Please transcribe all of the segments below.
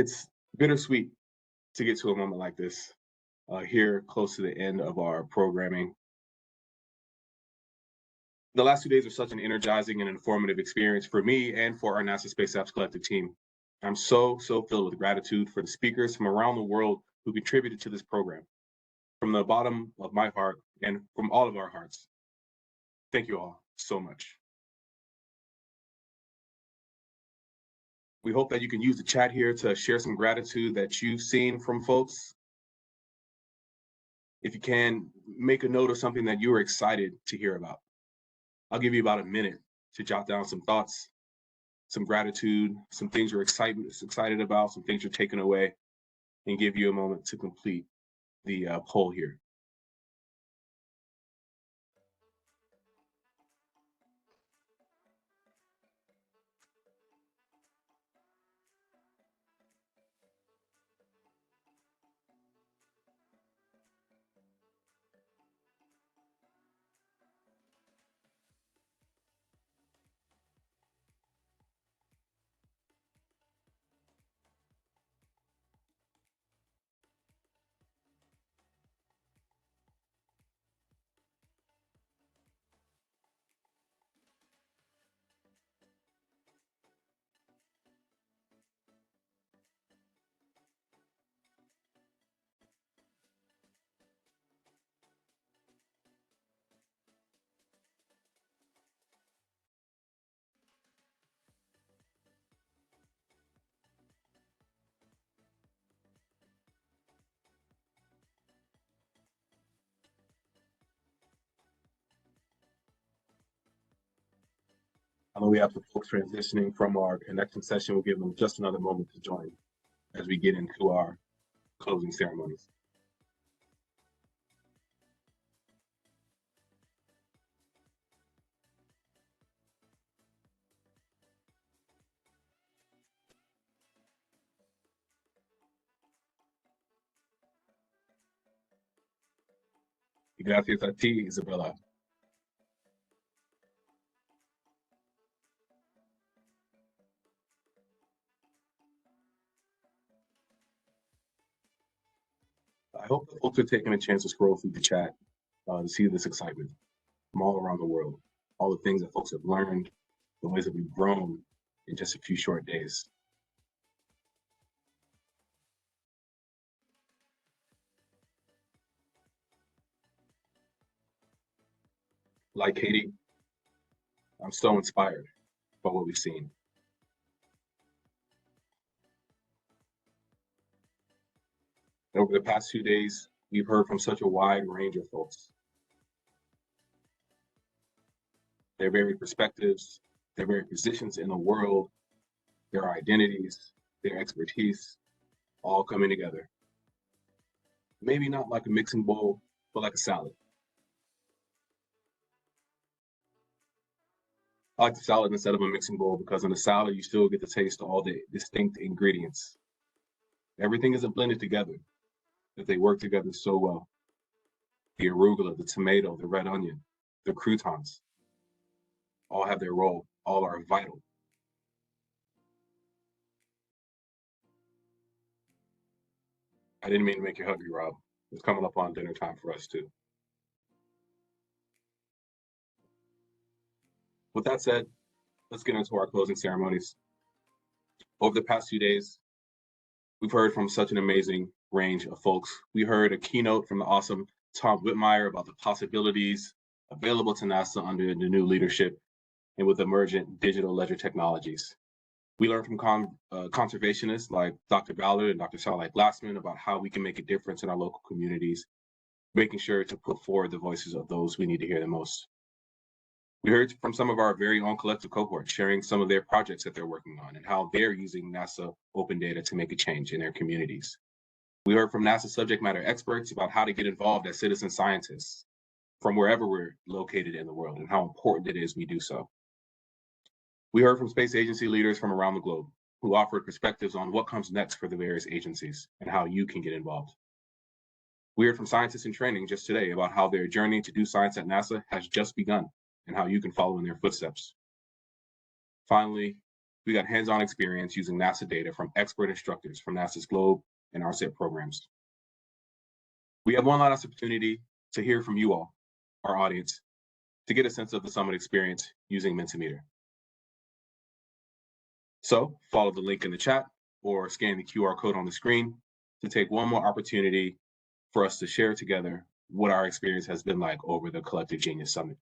It's bittersweet to get to a moment like this here close to the end of our programming. The last 2 days are such an energizing and informative experience for me and for our NASA Space Apps Collective team. I'm so filled with gratitude for the speakers from around the world who contributed to this program. From the bottom of my heart and from all of our hearts, thank you all so much. We hope that you can use the chat here to share some gratitude that you've seen from folks. If you can, make a note of something that you were excited to hear about. I'll give you about a minute to jot down some thoughts, some gratitude, some things you're excited about, some things you're taking away, and give you a moment to complete the poll here. I know we have some folks transitioning from our connection session. We'll give them just another moment to join as we get into our closing ceremonies. Gracias a ti, Isabella. I hope that folks are taking a chance to scroll through the chat to see this excitement from all around the world, all the things that folks have learned, the ways that we've grown in just a few short days. Like Katie, I'm so inspired by what we've seen. Over the past 2 days, we've heard from such a wide range of folks. Their varied perspectives, their varied positions in the world, their identities, their expertise, all coming together. Maybe not like a mixing bowl, but like a salad. I like the salad instead of a mixing bowl because in the salad, you still get to taste all the distinct ingredients. Everything isn't blended together, but they work together so well. The arugula, the tomato, the red onion, the croutons, all have their role, all are vital. I didn't mean to make you hungry, Rob. It's coming up on dinner time for us too. With that said, let's get into our closing ceremonies. Over the past few days, we've heard from such an amazing range of folks. We heard a keynote from the awesome Tom Whitmire about the possibilities available to NASA under the new leadership and with emergent digital ledger technologies. We learned from conservationists like Dr. Ballard and Dr. Starlight Glassman about how we can make a difference in our local communities, making sure to put forward the voices of those we need to hear the most. We heard from some of our very own collective cohorts sharing some of their projects that they're working on and how they're using NASA open data to make a change in their communities. We heard from NASA subject matter experts about how to get involved as citizen scientists from wherever we're located in the world and how important it is we do so. We heard from space agency leaders from around the globe who offered perspectives on what comes next for the various agencies and how you can get involved. We heard from scientists in training just today about how their journey to do science at NASA has just begun and how you can follow in their footsteps. Finally, we got hands-on experience using NASA data from expert instructors from NASA's GLOBE and RSIP programs. We have one last opportunity to hear from you all, our audience, to get a sense of the summit experience using Mentimeter. So follow the link in the chat or scan the QR code on the screen to take one more opportunity for us to share together what our experience has been like over the Collective Genius Summit.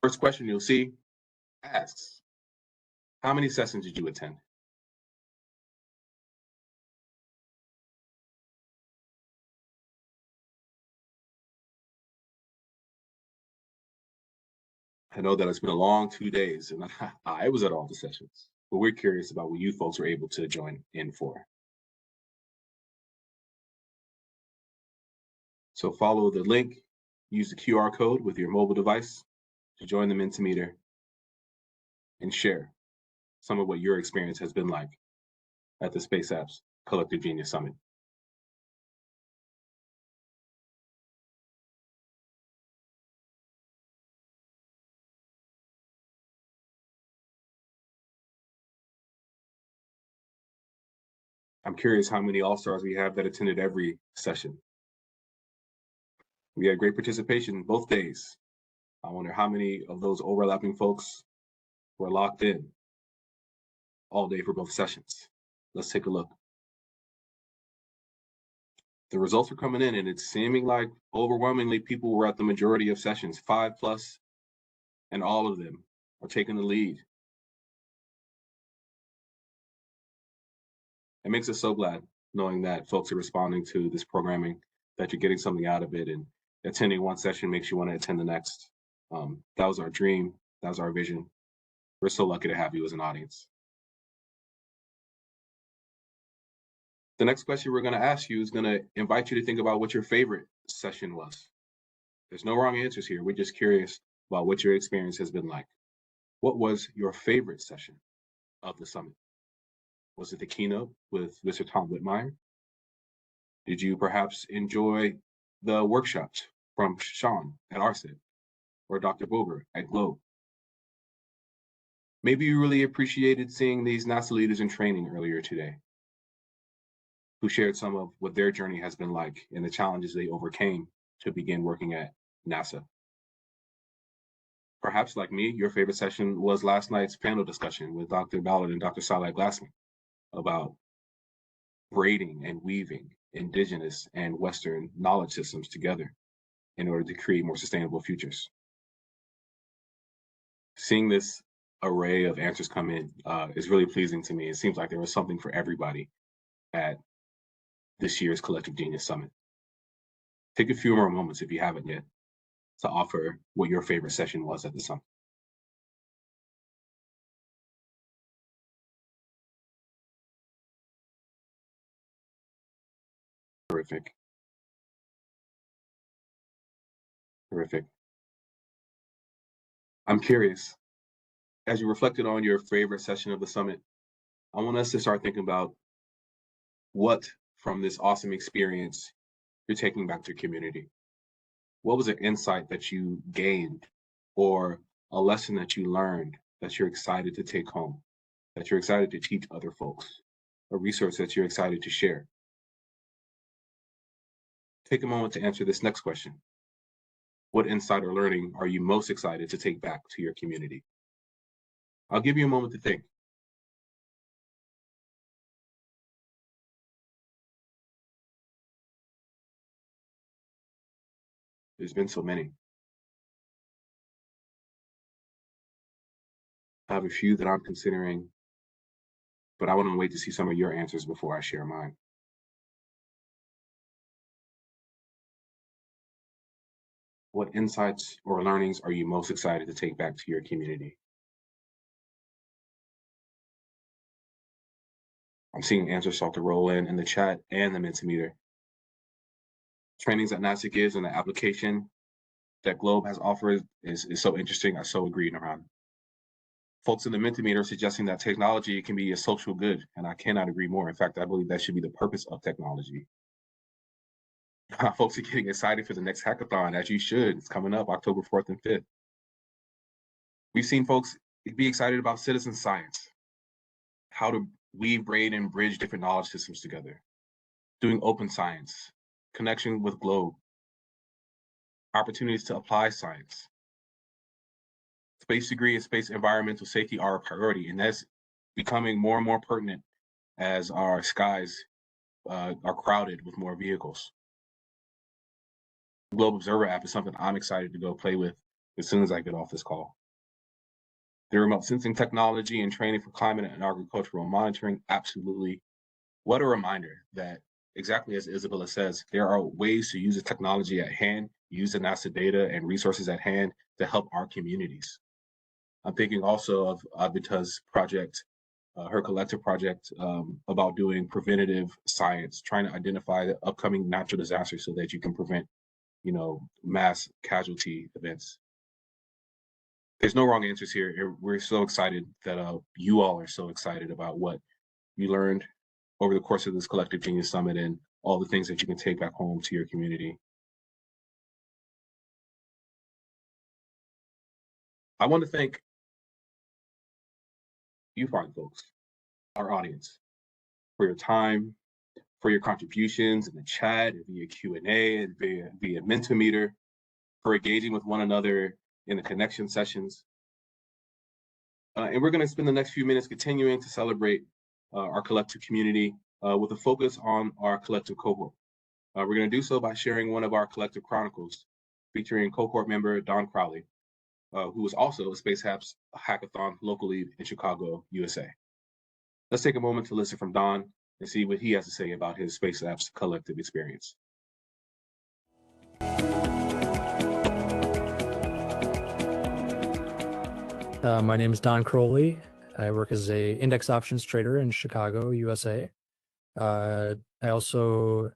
First question you'll see asks, how many sessions did you attend? I know that it's been a long 2 days and I was at all the sessions, but we're curious about what you folks were able to join in for. So follow the link, use the QR code with your mobile device to join the Mentimeter and share some of what your experience has been like at the Space Apps Collective Genius Summit. I'm curious how many All-Stars we have that attended every session. We had great participation both days. I wonder how many of those overlapping folks were locked in all day for both sessions. Let's take a look. The results are coming in and it's seeming like overwhelmingly people were at the majority of sessions, 5+, and all of them are taking the lead. It makes us so glad knowing that folks are responding to this programming, that you're getting something out of it, and attending one session makes you want to attend the next. That was our dream. That was our vision. We're so lucky to have you as an audience. The next question we're going to ask you is going to invite you to think about what your favorite session was. There's no wrong answers here. We're just curious about what your experience has been like. What was your favorite session of the summit? Was it the keynote with Mr. Tom Whitmire? Did you perhaps enjoy the workshops from Sean at RSIP or Dr. Boger at GLOBE? Maybe you really appreciated seeing these NASA leaders in training earlier today, who shared some of what their journey has been like and the challenges they overcame to begin working at NASA. Perhaps like me, your favorite session was last night's panel discussion with Dr. Ballard and Dr. Salah Glassman about braiding and weaving indigenous and Western knowledge systems together in order to create more sustainable futures. Seeing this array of answers come in is really pleasing to me. It seems like there was something for everybody at this year's Collective Genius Summit. Take a few more moments, if you haven't yet, to offer what your favorite session was at the summit. Terrific. Terrific. I'm curious, as you reflected on your favorite session of the summit, I want us to start thinking about what from this awesome experience you're taking back to your community. What was an insight that you gained or a lesson that you learned that you're excited to take home, that you're excited to teach other folks, a resource that you're excited to share? Take a moment to answer this next question. What insight or learning are you most excited to take back to your community? I'll give you a moment to think. There's been so many. I have a few that I'm considering, but I want to wait to see some of your answers before I share mine. What insights or learnings are you most excited to take back to your community? I'm seeing answers start to roll in the chat and the Mentimeter. Trainings that NASA gives and the application that GLOBE has offered is so interesting. I so agree, Nurhan. Folks in the Mentimeter are suggesting that technology can be a social good, and I cannot agree more. In fact, I believe that should be the purpose of technology. Folks are getting excited for the next hackathon, as you should. It's coming up October 4th and 5th. We've seen folks be excited about citizen science, how to weave, braid, and bridge different knowledge systems together, doing open science, connection with Globe, opportunities to apply science. Space degree and space environmental safety are a priority, and that's becoming more and more pertinent as our skies are crowded with more vehicles. The Globe Observer app is something I'm excited to go play with as soon as I get off this call. The remote sensing technology and training for climate and agricultural monitoring, absolutely. What a reminder that, exactly as Isabella says, there are ways to use the technology at hand, use the NASA data and resources at hand to help our communities. I'm thinking also of Advita's project, her collective project about doing preventative science, trying to identify the upcoming natural disasters so that you can prevent, mass casualty events. There's no wrong answers here. We're so excited that you all are so excited about what you learned over the course of this Collective Genius Summit and all the things that you can take back home to your community. I want to thank you fine folks, our audience, for your time, for your contributions in the chat, via Q&A, and via Mentimeter, for engaging with one another in the connection sessions. And we're going to spend the next few minutes continuing to celebrate our collective community with a focus on our collective cohort. We're going to do so by sharing one of our collective chronicles featuring cohort member Don Crowley, who is also a Space Hackathon local lead in Chicago, USA. Let's take a moment to listen from Don and see what he has to say about his Space Apps collective experience. My name is Don Crowley. I work as a index options trader in Chicago, USA. I also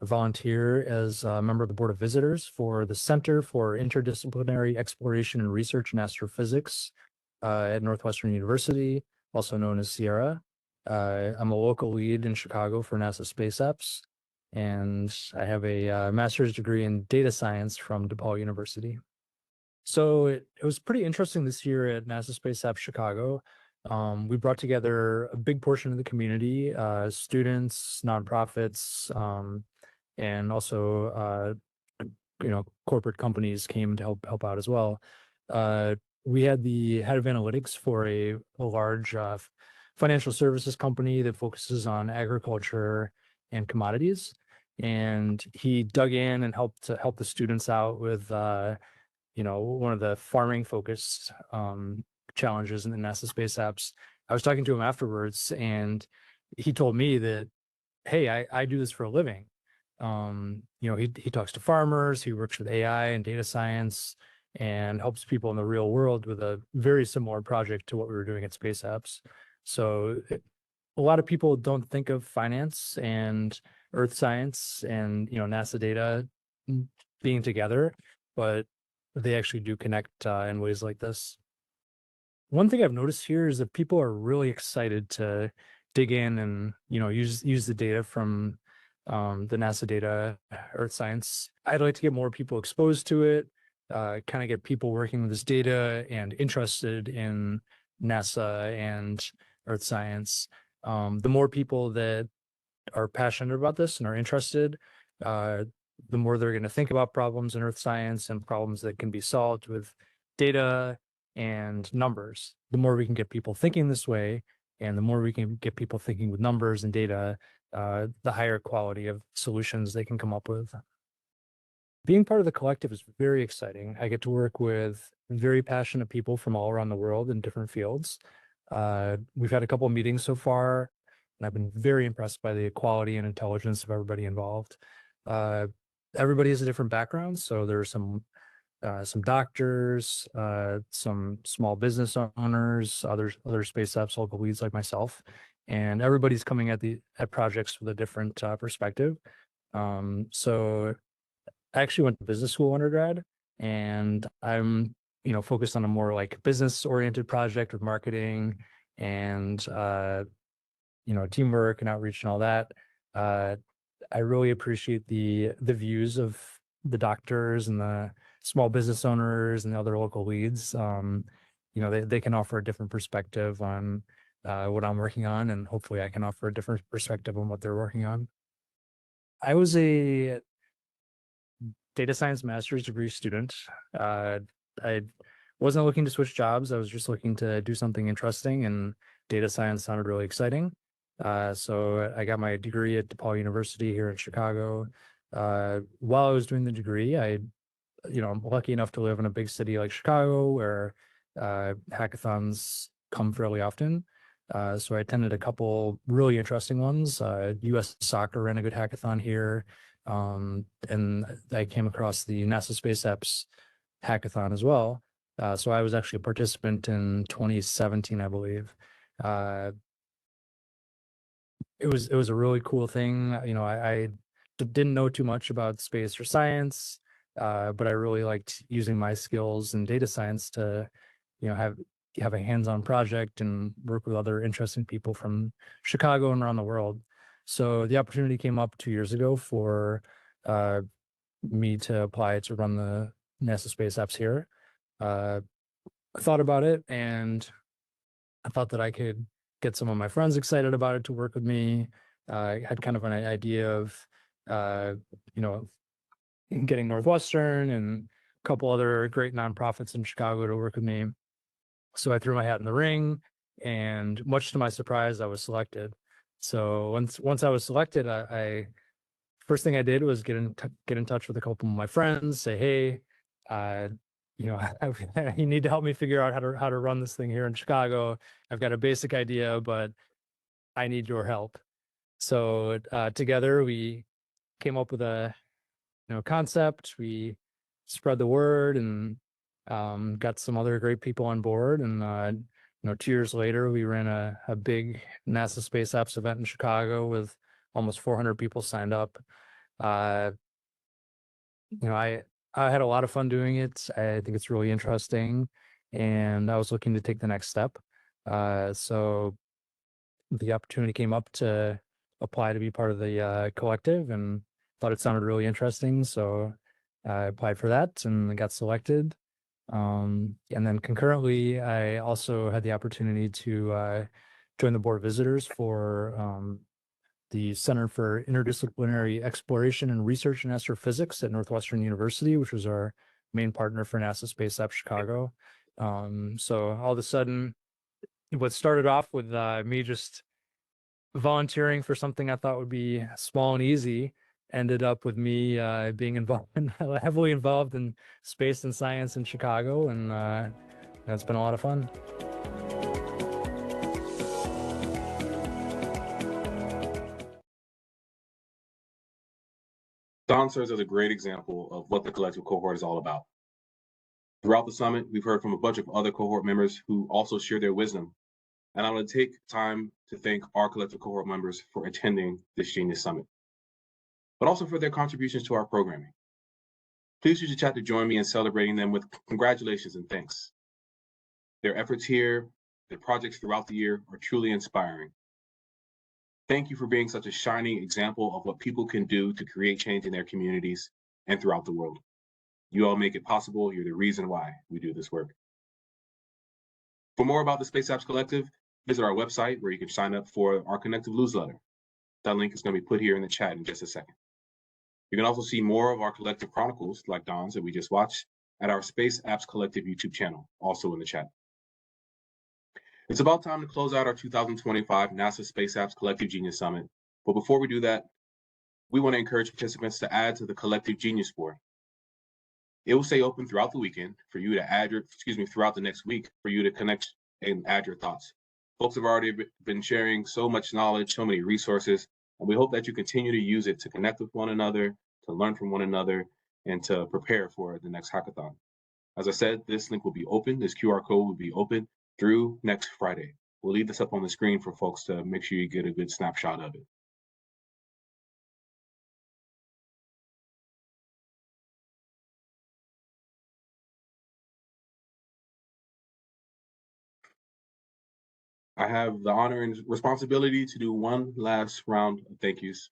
volunteer as a member of the Board of Visitors for the Center for Interdisciplinary Exploration and Research in Astrophysics at Northwestern University, also known as Sierra. I'm a local lead in Chicago for NASA Space Apps, and I have a master's degree in data science from DePaul University. So it was pretty interesting this year at NASA Space Apps Chicago. We brought together a big portion of the community, students, nonprofits, and also corporate companies came to help out as well. We had the head of analytics for a large financial services company that focuses on agriculture and commodities, and he dug in and helped the students out with one of the farming focused challenges in the NASA Space Apps. I was talking to him afterwards, and he told me that, hey, I do this for a living. He talks to farmers, he works with AI and data science, and helps people in the real world with a very similar project to what we were doing at Space Apps. So a lot of people don't think of finance and earth science and NASA data being together, but they actually do connect in ways like this. One thing I've noticed here is that people are really excited to dig in and use the data from the NASA data, earth science. I'd like to get more people exposed to it, kind of get people working with this data and interested in NASA and earth science. The more people that are passionate about this and are interested, the more they're going to think about problems in earth science and problems that can be solved with data and numbers. The more we can get people thinking this way, and the more we can get people thinking with numbers and data, the higher quality of solutions they can come up with. Being part of the collective is very exciting. I get to work with very passionate people from all around the world in different fields. We've had a couple of meetings so far, and I've been very impressed by the quality and intelligence of everybody involved. Everybody has a different background, so there's some doctors, some small business owners, other Space Apps local leads like myself, and everybody's coming at projects with a different perspective. So I actually went to business school undergrad, and I'm focused on a more like business oriented project with marketing and teamwork and outreach and all that. I really appreciate the views of the doctors and the small business owners and the other local leads. they can offer a different perspective on what I'm working on, and hopefully I can offer a different perspective on what they're working on. I was a data science master's degree student. I wasn't looking to switch jobs. I was just looking to do something interesting, and data science sounded really exciting. So I got my degree at DePaul University here in Chicago. While I was doing the degree, I'm lucky enough to live in a big city like Chicago where hackathons come fairly often. So I attended a couple really interesting ones. US Soccer ran a good hackathon here. And I came across the NASA Space Apps hackathon as well. So I was actually a participant in 2017, I believe. It was a really cool thing. I didn't know too much about space or science, but I really liked using my skills in data science to, have a hands-on project and work with other interesting people from Chicago and around the world. So the opportunity came up 2 years ago for uh, me to apply to run the NASA Space Apps here. I thought about it, and I thought that I could get some of my friends excited about it to work with me. I had kind of an idea of, uh, you know, getting Northwestern and a couple other great nonprofits in Chicago to work with me. So I threw my hat in the ring, and much to my surprise, I was selected. So once I was selected, I first thing I did was get in touch with a couple of my friends, say, hey, uh, you need to help me figure out how to run this thing here in Chicago. I've got a basic idea, but I need your help. So together we came up with a concept. We spread the word and got some other great people on board. And 2 years later, we ran a big NASA Space Apps event in Chicago with almost 400 people signed up. Uh, I had a lot of fun doing it. I think it's really interesting, and I was looking to take the next step. So the opportunity came up to apply to be part of the collective, and thought it sounded really interesting. So I applied for that and got selected. And then concurrently, I also had the opportunity to join the board of visitors for the Center for Interdisciplinary Exploration and Research in Astrophysics at Northwestern University, which was our main partner for NASA Space Apps Chicago. So all of a sudden, what started off with me just volunteering for something I thought would be small and easy ended up with me being involved heavily involved in space and science in Chicago, and it's been a lot of fun. Don serves as a great example of what the collective cohort is all about. Throughout the summit, we've heard from a bunch of other cohort members who also share their wisdom. And I want to take time to thank our collective cohort members for attending this Genius Summit, but also for their contributions to our programming. Please use the chat to join me in celebrating them with congratulations and thanks. Their efforts here, their projects throughout the year are truly inspiring. Thank you for being such a shining example of what people can do to create change in their communities and throughout the world. You all make it possible. You're the reason why we do this work. For more about the Space Apps Collective, visit our website where you can sign up for our Connective newsletter. That link is going to be put here in the chat in just a second. You can also see more of our collective chronicles, like Don's that we just watched, at our Space Apps Collective YouTube channel, also in the chat. It's about time to close out our 2025 NASA Space Apps Collective Genius Summit. But before we do that, we want to encourage participants to add to the Collective Genius Board. It will stay open throughout the weekend for you to add throughout the next week for you to connect and add your thoughts. Folks have already been sharing so much knowledge, so many resources, and we hope that you continue to use it to connect with one another, to learn from one another, and to prepare for the next hackathon. As I said, this link will be open, this QR code will be open through next Friday. We'll leave this up on the screen for folks to make sure you get a good snapshot of it. I have the honor and responsibility to do one last round of thank yous.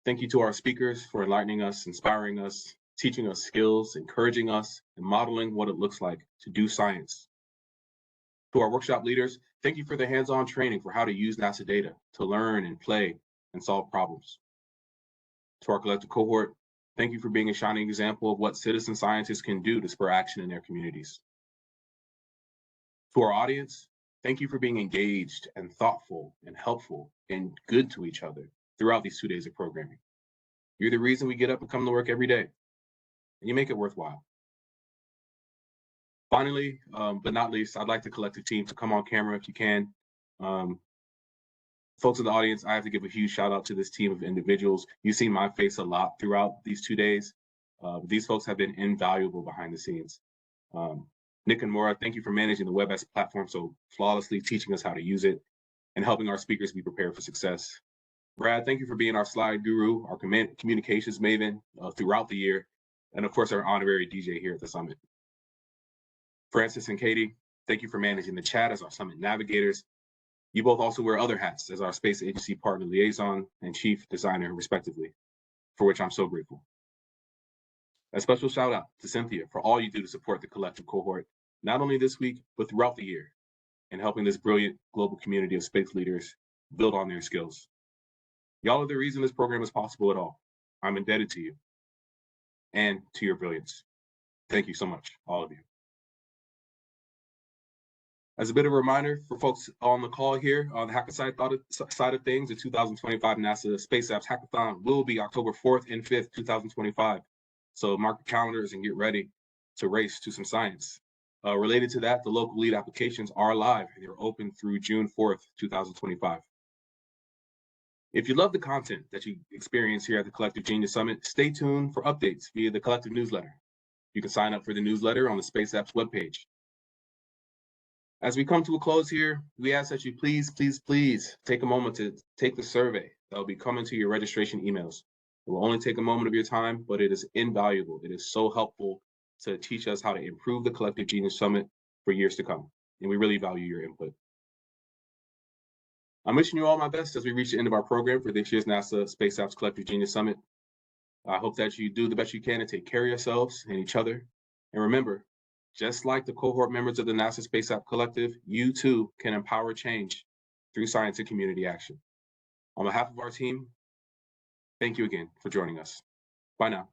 Thank you to our speakers for enlightening us, inspiring us, teaching us skills, encouraging us, and modeling what it looks like to do science To our workshop leaders, thank you for the hands-on training for how to use NASA data to learn and play and solve problems. To our collective cohort, thank you for being a shining example of what citizen scientists can do to spur action in their communities. To our audience, thank you for being engaged and thoughtful and helpful and good to each other throughout these 2 days of programming. You're the reason we get up and come to work every day, and you make it worthwhile. Finally, but not least, I'd like the collective team to come on camera if you can. Folks in the audience, I have to give a huge shout out to this team of individuals. You've seen my face a lot throughout these 2 days. These folks have been invaluable behind the scenes. Nick and Maura, thank you for managing the WebEx platform so flawlessly, teaching us how to use it, and helping our speakers be prepared for success. Brad, thank you for being our slide guru, our communications maven throughout the year, and of course, our honorary DJ here at the summit. Francis and Katie, thank you for managing the chat as our summit navigators. You both also wear other hats as our space agency partner liaison and chief designer, respectively, for which I'm so grateful. A special shout out to Cynthia for all you do to support the collective cohort, not only this week, but throughout the year, in helping this brilliant global community of space leaders build on their skills. Y'all are the reason this program is possible at all. I'm indebted to you and to your brilliance. Thank you so much, all of you. As a bit of a reminder for folks on the call here, on the Hackathon side of things, the 2025 NASA Space Apps Hackathon will be October 4th and 5th, 2025. So mark your calendars and get ready to race to some science. Related to that, the local lead applications are live. They're open through June 4th, 2025. If you love the content that you experience here at the Collective Genius Summit, stay tuned for updates via the Collective newsletter. You can sign up for the newsletter on the Space Apps webpage. As we come to a close here, we ask that you please take a moment to take the survey that will be coming to your registration emails. It will only take a moment of your time, but it is invaluable. It is so helpful to teach us how to improve the Collective Genius Summit for years to come, and we really value your input. I'm wishing you all my best as we reach the end of our program for this year's NASA Space Apps Collective Genius Summit. I hope that you do the best you can to take care of yourselves and each other. And remember, just like the cohort members of the NASA Space App Collective, you too can empower change through science and community action. On behalf of our team, thank you again for joining us. Bye now.